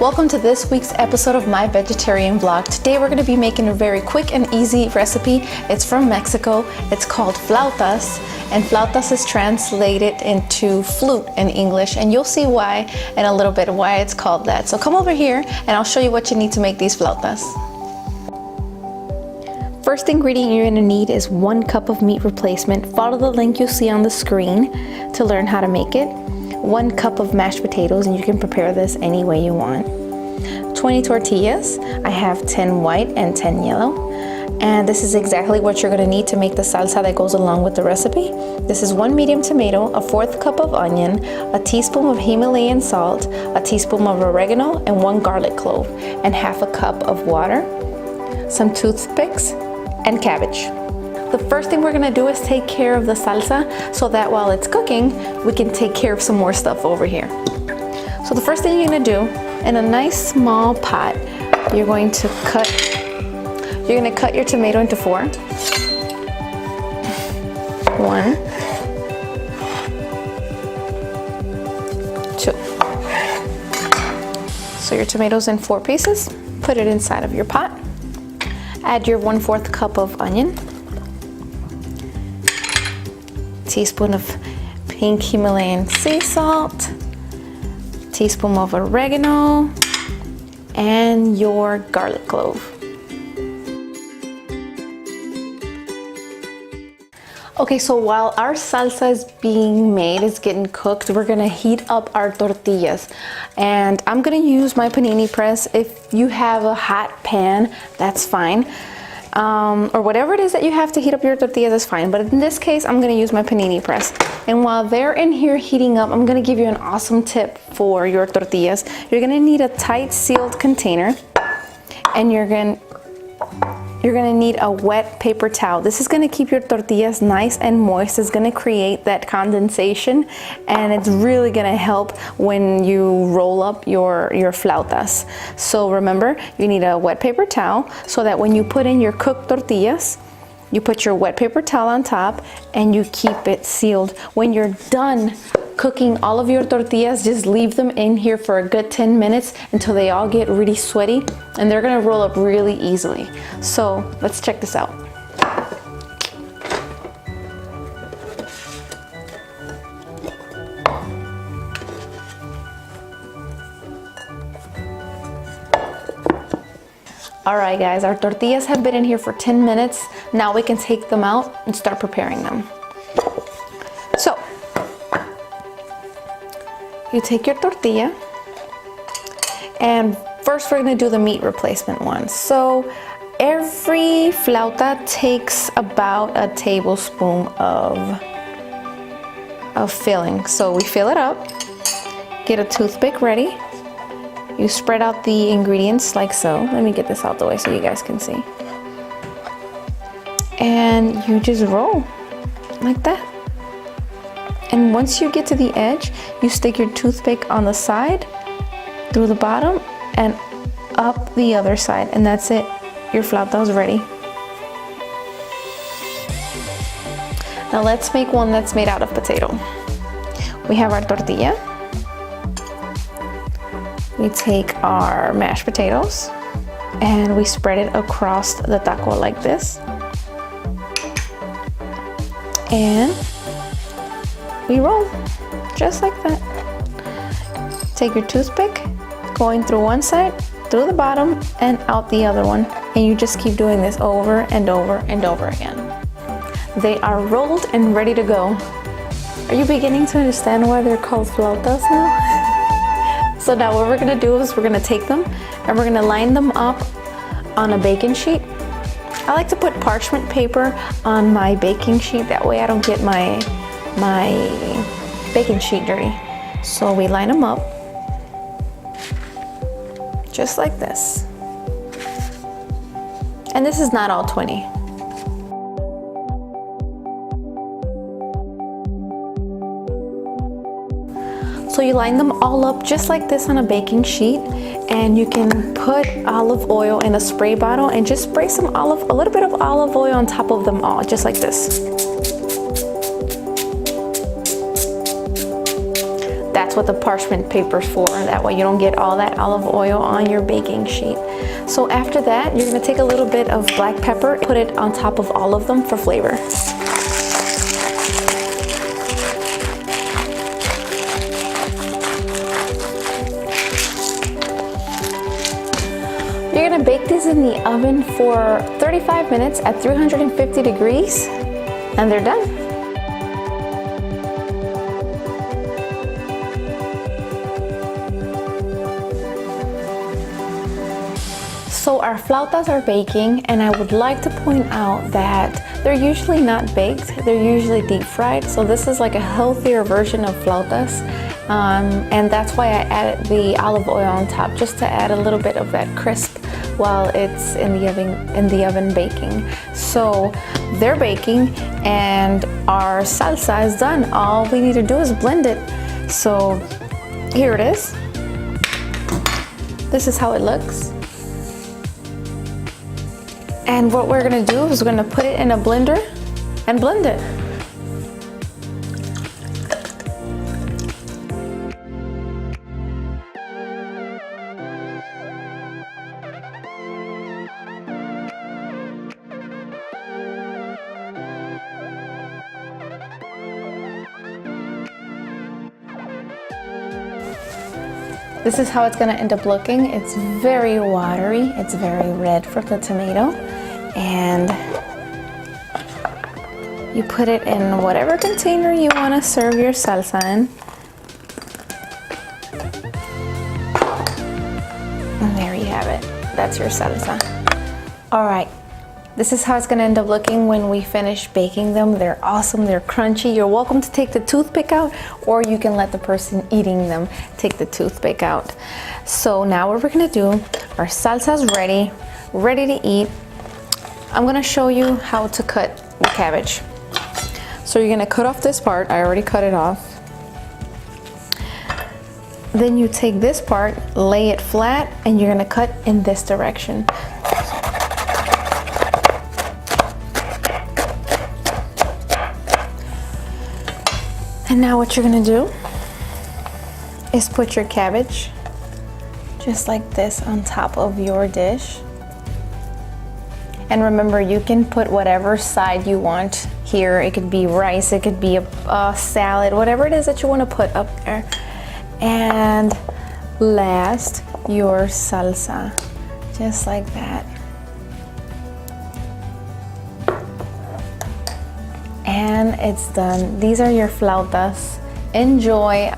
Welcome to this week's episode of My Vegetarian Vlog. Today we're going to be making a very quick and easy recipe. It's from Mexico. It's called flautas, and flautas is translated into flute in English, and you'll see why in a little bit why it's called that. So come over here and I'll show you what you need to make these flautas. First ingredient you're going to need is 1 cup of meat replacement. Follow the link you'll see on the screen to learn how to make it. 1 cup of mashed potatoes, and you can prepare this any way you want. 20 tortillas. I have 10 white and 10 yellow. And this is exactly what you're going to need to make the salsa that goes along with the recipe. This is 1 medium tomato, a 1/4 cup of onion, a teaspoon of Himalayan salt, a teaspoon of oregano, and 1 garlic clove, and 1/2 cup of water, some toothpicks, and cabbage. The first thing we're gonna do is take care of the salsa so that while it's cooking, we can take care of some more stuff over here. So the first thing you're gonna do, in a nice small pot, you're going to cut your tomato into 4. 1, 2. So your tomato's in 4 pieces. Put it inside of your pot. Add your 1/4 cup of onion, teaspoon of pink Himalayan sea salt, teaspoon of oregano, and your garlic clove. Okay, so while our salsa is being made, it's getting cooked, we're gonna heat up our tortillas. And I'm gonna use my panini press. If you have a hot pan, that's fine. Or whatever it is that you have to heat up your tortillas is fine. But in this case, I'm gonna use my panini press. And while they're in here heating up, I'm gonna give you an awesome tip for your tortillas. You're gonna need a tight sealed container, and you're gonna need a wet paper towel. This is gonna keep your tortillas nice and moist. It's gonna create that condensation, and it's really gonna help when you roll up your flautas. So remember, you need a wet paper towel so that when you put in your cooked tortillas, you put your wet paper towel on top and you keep it sealed. When you're done cooking all of your tortillas, just leave them in here for a good 10 minutes until they all get really sweaty, and they're gonna roll up really easily. So let's check this out. All right guys, our tortillas have been in here for 10 minutes. Now we can take them out and start preparing them. So you take your tortilla, and first we're gonna do the meat replacement one. So every flauta takes about a tablespoon of filling. So we fill it up, get a toothpick ready. You spread out the ingredients like so. Let me get this out the way so you guys can see. And you just roll like that. And once you get to the edge, you stick your toothpick on the side, through the bottom, and up the other side. And that's it. Your flauta is ready. Now let's make one that's made out of potato. We have our tortilla. We take our mashed potatoes and we spread it across the taco like this. And we roll just like that. Take your toothpick, going through one side, through the bottom, and out the other one. And you just keep doing this over and over and over again. They are rolled and ready to go. Are you beginning to understand why they're called flautas now? So now what we're gonna do is we're gonna take them and we're gonna line them up on a baking sheet. I like to put parchment paper on my baking sheet. That way I don't get my baking sheet dirty. So we line them up just like this. And this is not all 20. So you line them all up just like this on a baking sheet, and you can put olive oil in a spray bottle and just spray a little bit of olive oil on top of them all, just like this. That's what the parchment paper's for. That way you don't get all that olive oil on your baking sheet. So after that, you're gonna take a little bit of black pepper, put it on top of all of them for flavor. You're gonna bake these in the oven for 35 minutes at 350 degrees, and they're done. So our flautas are baking, and I would like to point out that they're usually not baked, they're usually deep fried. So this is like a healthier version of flautas. And that's why I added the olive oil on top, just to add a little bit of that crisp while it's in the oven baking. So they're baking and our salsa is done. All we need to do is blend it. So here it is. This is how it looks. And what we're gonna do is we're gonna put it in a blender and blend it. This is how it's gonna end up looking. It's very watery, it's very red from the tomato. And you put it in whatever container you wanna serve your salsa in. And there you have it. That's your salsa. All right. This is how it's gonna end up looking when we finish baking them. They're awesome, they're crunchy. You're welcome to take the toothpick out, or you can let the person eating them take the toothpick out. So now what we're gonna do, our salsa's ready to eat. I'm gonna show you how to cut the cabbage. So you're gonna cut off this part, I already cut it off. Then you take this part, lay it flat, and you're gonna cut in this direction. And now what you're gonna do is put your cabbage just like this on top of your dish. And remember, you can put whatever side you want here. It could be rice, it could be a salad, whatever it is that you want to put up there. And last, your salsa, just like that. And it's done. These are your flautas. Enjoy.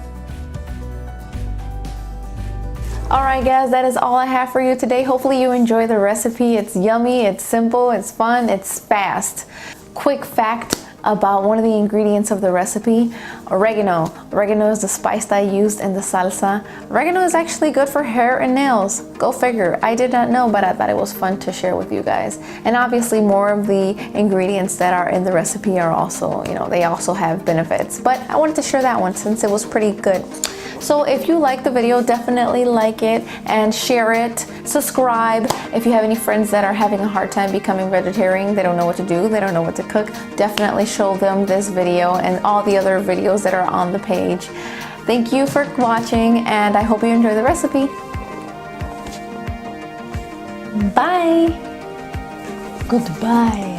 Alright guys, that is all I have for you today. Hopefully you enjoy the recipe. It's yummy, it's simple, it's fun, it's fast. Quick fact about one of the ingredients of the recipe, oregano. Oregano is the spice that I used in the salsa. Oregano is actually good for hair and nails. Go figure. I did not know, but I thought it was fun to share with you guys. And obviously more of the ingredients that are in the recipe are also, they also have benefits. But I wanted to share that one since it was pretty good. So if you like the video, definitely like it and share it. Subscribe. If you have any friends that are having a hard time becoming vegetarian, they don't know what to do, they don't know what to cook, definitely show them this video and all the other videos that are on the page. Thank you for watching, and I hope you enjoy the recipe. Bye. Goodbye.